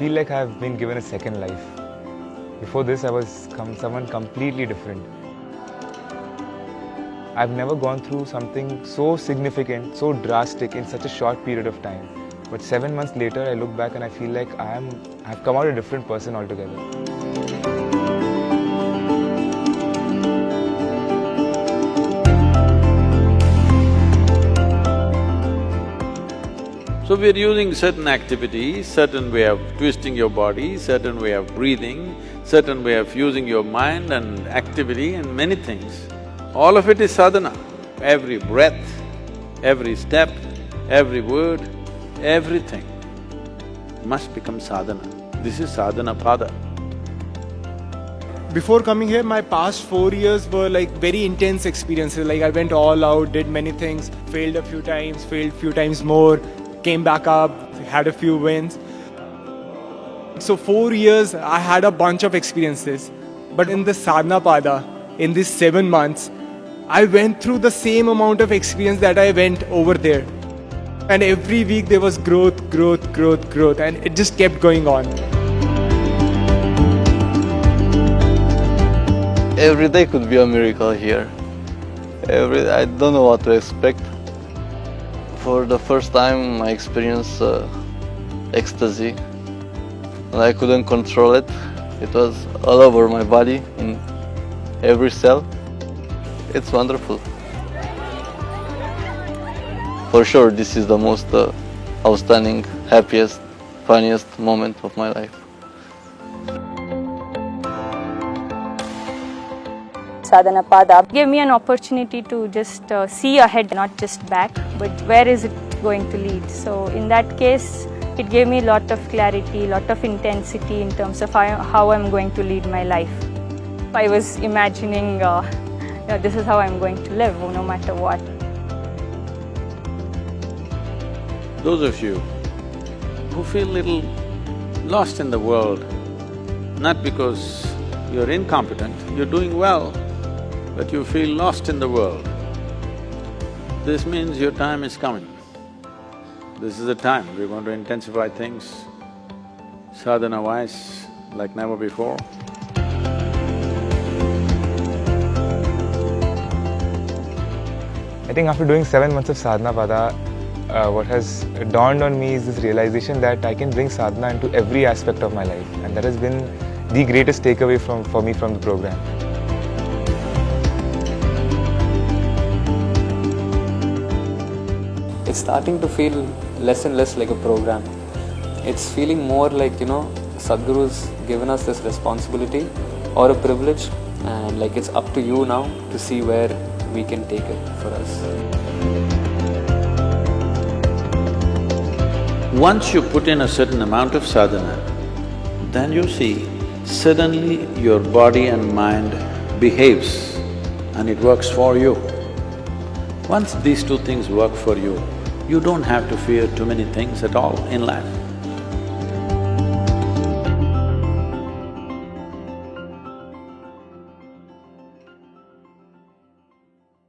feel like I've been given a second life. Before this, I was someone completely different. I've never gone through something so significant, so drastic in such a short period of time. But 7 months later, I look back and I feel like I've come out a different person altogether. So we're using certain activities, certain way of twisting your body, certain way of breathing, certain way of using your mind and activity and many things. All of it is sadhana. Every breath, every step, every word, everything must become sadhana. This is sadhana pada. Before coming here, my past 4 years were like very intense experiences. Like I went all out, did many things, failed a few times, failed few times more, came back up, had a few wins. So 4 years, I had a bunch of experiences. But in the sadhana pada, in these 7 months, I went through the same amount of experience that I went over there. And every week there was growth, growth, growth, growth, and it just kept going on. Every day could be a miracle here. I don't know what to expect. For the first time I experienced ecstasy and I couldn't control it. It was all over my body, in every cell. It's wonderful. For sure this is the most outstanding, happiest, funniest moment of my life. Sadhana Pada gave me an opportunity to just see ahead, not just back, but where is it going to lead. So in that case, it gave me a lot of clarity, lot of intensity in terms of how I'm going to lead my life. I was imagining this is how I'm going to live, no matter what. Those of you who feel little lost in the world, not because you're incompetent, you're doing well, but you feel lost in the world, this means your time is coming. This is the time we're going to intensify things sadhana-wise like never before. I think after doing 7 months of sadhana pada, what has dawned on me is this realization that I can bring sadhana into every aspect of my life, and that has been the greatest takeaway for me from the program. It's starting to feel less and less like a program. It's feeling more like, Sadhguru's given us this responsibility or a privilege, and like it's up to you now to see where we can take it for us. Once you put in a certain amount of sadhana, then you see suddenly your body and mind behaves and it works for you. Once these two things work for you, you don't have to fear too many things at all in life.